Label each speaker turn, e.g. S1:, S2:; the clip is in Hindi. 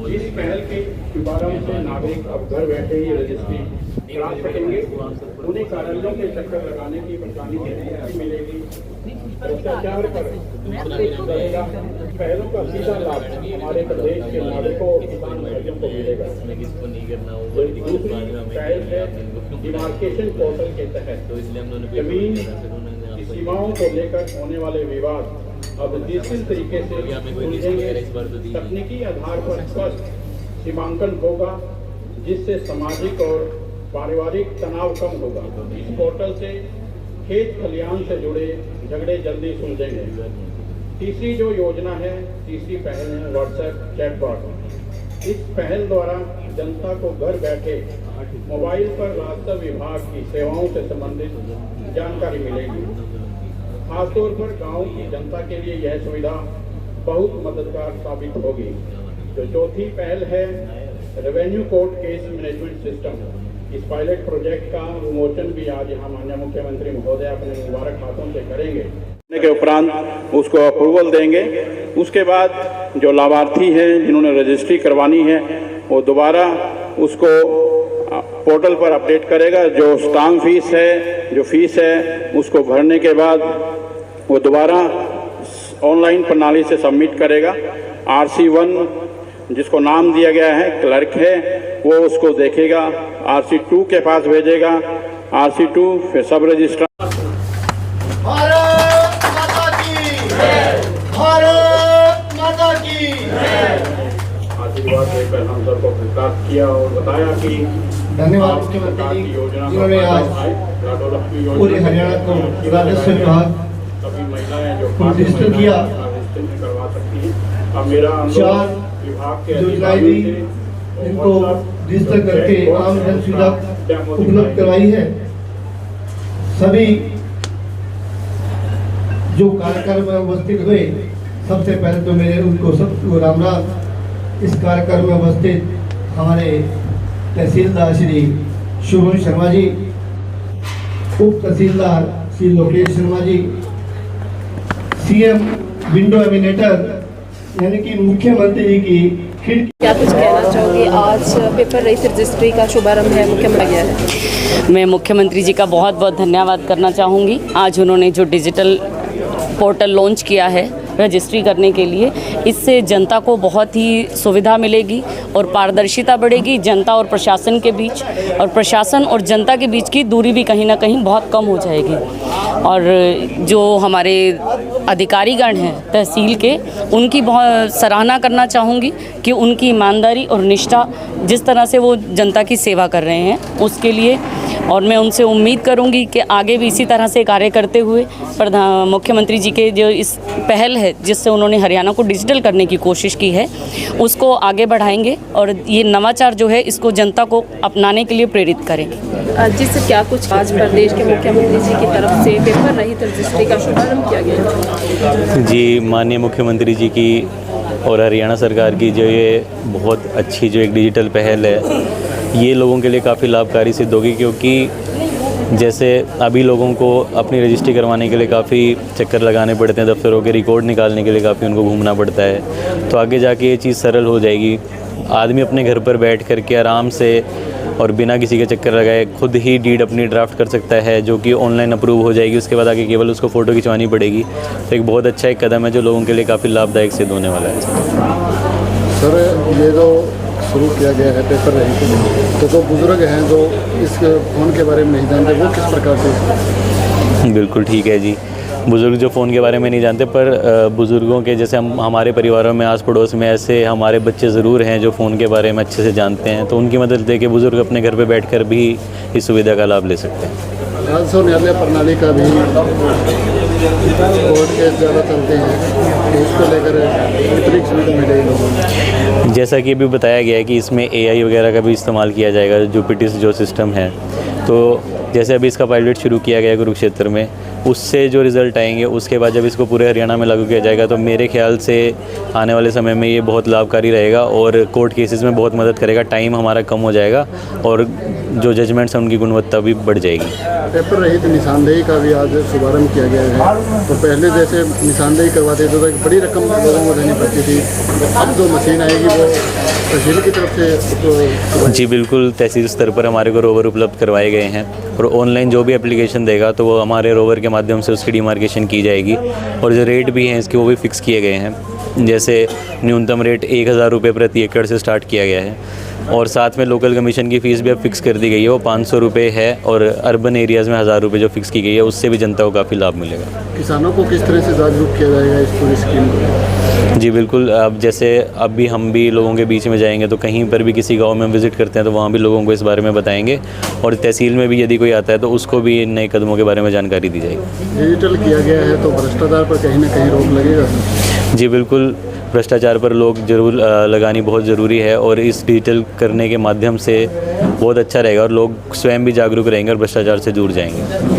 S1: इस पहल के शुभारंभ से नागरिक अब घर बैठे ही रजिस्ट्री करा सकेंगे। उन्हें कार्यालयों के चक्कर लगाने की परेशानी से मिलेगी। भ्रष्टाचार पर रहेगा। पहलों का सीधा लाभ हमारे प्रदेश के नागरिकों और किसान भाइयों को मिलेगा। दूसरी पहल है डिमार्केशन पोर्टल के तहत जमीन की सीमाओं को लेकर होने वाले विवाद अब डिजिटल तरीके से सुलझेंगे। तकनीकी आधार पर स्पष्ट सीमांकन होगा, जिससे सामाजिक और पारिवारिक तनाव कम होगा। इस पोर्टल से खेत खलिहान से जुड़े झगड़े जल्दी सुलझेंगे। तीसरी जो योजना है, तीसरी पहल है व्हाट्सएप चैटबॉट। इस पहल द्वारा जनता को घर बैठे मोबाइल पर राजस्व विभाग की सेवाओं से संबंधित जानकारी मिलेगी। खासतौर पर गांव की जनता के लिए यह सुविधा बहुत मददगार साबित होगी। जो चौथी पहल है revenue court case management system. इस पायलट प्रोजेक्ट का विमोचन भी आज यहाँ माननीय मुख्यमंत्री महोदय अपने मुबारक हाथों से करेंगे। के उपरांत उसको अप्रूवल देंगे। उसके बाद जो लाभार्थी हैं जिन्होंने रजिस्ट्री करवानी है वो दोबारा उसको पोर्टल पर अपडेट करेगा। जो स्टाम्प फीस है, जो फीस है, उसको भरने के बाद वो दोबारा ऑनलाइन प्रणाली से सबमिट करेगा। RC1 जिसको नाम दिया गया है क्लर्क है, वो उसको देखेगा, RC2 के पास भेजेगा, RC2 फिर सब रजिस्ट्रार।
S2: भारत माता की जय, भारत माता की जय।
S1: आशीर्वाद देकर हम सबको प्रकाश किया और बताया कि
S2: धन्यवाद मुख्यमंत्री जी जिन्होंने आज पूरे हरियाणा को राजस्व विभाग
S1: सभी महिलाएं जो
S2: रजिस्टर किया
S1: करवा सकती हैं। अब मेरा
S2: 4
S1: विभाग के
S2: योजनाएं दी जिनको रजिस्टर करके आम जन सुविधा उपलब्ध करवाई है। सभी जो कार्यक्रम में उपस्थित हुए, सबसे पहले तो मेरे उनको सबको राम राम। इस कार्यक्रम में उपस्थित हमारे तहसीलदार श्री शुभम शर्मा जी, उप तहसीलदार श्री लोकेश शर्मा जी, CM विंडो एमिनेटर यानी कि मुख्यमंत्री जी की खिड़की।
S3: क्या कुछ कहना चाहोगे? आज पेपर रहित रजिस्ट्री का शुभारंभ है, मुख्यमंत्री गया है।
S4: मैं मुख्यमंत्री जी का बहुत बहुत धन्यवाद करना चाहूँगी। आज उन्होंने जो डिजिटल पोर्टल लॉन्च किया है रजिस्ट्री करने के लिए, इससे जनता को बहुत ही सुविधा मिलेगी और पारदर्शिता बढ़ेगी जनता और प्रशासन के बीच, और प्रशासन और जनता के बीच की दूरी भी कहीं ना कहीं बहुत कम हो जाएगी। और जो हमारे अधिकारीगण हैं तहसील के, उनकी बहुत सराहना करना चाहूँगी कि उनकी ईमानदारी और निष्ठा जिस तरह से वो जनता की सेवा कर रहे हैं उसके लिए, और मैं उनसे उम्मीद करूंगी कि आगे भी इसी तरह से कार्य करते हुए मुख्यमंत्री जी के जो इस पहल है जिससे उन्होंने हरियाणा को डिजिटल करने की कोशिश की है उसको आगे बढ़ाएंगे, और ये नवाचार जो है इसको जनता को अपनाने के लिए प्रेरित करेंगे।
S3: जिससे क्या कुछ आज प्रदेश के मुख्यमंत्री जी की तरफ से पेपर रहित रजिस्ट्री का शुभारंभ किया गया।
S5: जी, माननीय मुख्यमंत्री जी की और हरियाणा सरकार की जो ये बहुत अच्छी जो एक डिजिटल पहल है, ये लोगों के लिए काफ़ी लाभकारी सिद्ध होगी। क्योंकि जैसे अभी लोगों को अपनी रजिस्ट्री करवाने के लिए काफ़ी चक्कर लगाने पड़ते हैं, दफ्तरों के रिकॉर्ड निकालने के लिए काफ़ी उनको घूमना पड़ता है, तो आगे जाके ये चीज़ सरल हो जाएगी। आदमी अपने घर पर बैठ कर के आराम से और बिना किसी के चक्कर लगाए खुद ही डीड अपनी ड्राफ्ट कर सकता है, जो कि ऑनलाइन अप्रूव हो जाएगी। उसके बाद आगे केवल उसको फ़ोटो खिंचवानी पड़ेगी। तो एक बहुत अच्छा एक कदम है जो लोगों के लिए काफ़ी लाभदायक सिद्ध होने वाला है।
S6: सर, ये जो शुरू किया गया है पेपर रहित, तो जो बुज़ुर्ग हैं जो इस फ़ोन के बारे में नहीं जानते, वो किस प्रकार से?
S5: बिल्कुल ठीक है जी। बुज़ुर्ग जो फ़ोन के बारे में नहीं जानते, पर बुज़ुर्गों के जैसे हम हमारे परिवारों में आस पड़ोस में ऐसे हमारे बच्चे ज़रूर हैं जो फ़ोन के बारे में अच्छे से जानते हैं, तो उनकी मदद लेके बुज़ुर्ग अपने घर पे बैठकर भी इस सुविधा का लाभ ले सकते हैं।
S6: राजस्व न्यायालय प्रणाली का भी कोर्ट केस ज़्यादा चलते हैं, तो इसको लेकर कितनी सुविधा मिलेगी लोगों को?
S5: जैसा कि अभी बताया गया है कि इसमें AI वगैरह का भी इस्तेमाल किया जाएगा, जो PTS जो सिस्टम है। तो जैसे अभी इसका पायलट शुरू किया गया है कुरुक्षेत्र में, उससे जो रिज़ल्ट आएंगे उसके बाद जब इसको पूरे हरियाणा में लागू किया जाएगा तो मेरे ख्याल से आने वाले समय में ये बहुत लाभकारी रहेगा और कोर्ट केसेस में बहुत मदद करेगा। टाइम हमारा कम हो जाएगा और जो जजमेंट्स हैं उनकी गुणवत्ता भी बढ़ जाएगी।
S6: पेपर रहित निशानदेही का भी आज शुभारंभ किया गया है। तो पहले जैसे निशानदेही करवाते थे तो एक बड़ी रकम लोगों को देनी पड़ती थी, अब जो मशीन आएगी वो तहसील की तरफ से
S5: जी बिल्कुल, तहसील स्तर पर हमारे को रोवर उपलब्ध करवाए गए हैं और ऑनलाइन जो भी एप्लीकेशन देगा तो वो हमारे रोवर के माध्यम से उसकी डिमार्केशन की जाएगी। और जो रेट भी हैं इसके वो भी फिक्स किए गए हैं। जैसे न्यूनतम रेट 1000 रुपये प्रति एकड़ से स्टार्ट किया गया है और साथ में लोकल कमीशन की फ़ीस भी अब फिक्स कर दी गई है, वो 500 रुपये है और अर्बन एरियाज़ में 1000 रुपये जो फिक्स की गई है उससे भी जनता को काफ़ी लाभ मिलेगा।
S6: किसानों को किस तरह से जागरूक किया जाएगा इस पूरी स्कीम को?
S5: जी बिल्कुल, अब जैसे अब भी हम भी लोगों के बीच में जाएंगे तो कहीं पर भी किसी गांव में हम विज़िट करते हैं तो वहाँ भी लोगों को इस बारे में बताएंगे और तहसील में भी यदि कोई आता है तो उसको भी इन नए कदमों के बारे में जानकारी दी जाएगी।
S6: डिजिटल किया गया है तो भ्रष्टाचार पर कहीं ना कहीं रोक लगेगा।
S5: जी बिल्कुल, भ्रष्टाचार पर रोक जरूर लगानी बहुत ज़रूरी है और इस डिजिटल करने के माध्यम से बहुत अच्छा रहेगा और लोग स्वयं भी जागरूक रहेंगे और भ्रष्टाचार से दूर जाएंगे।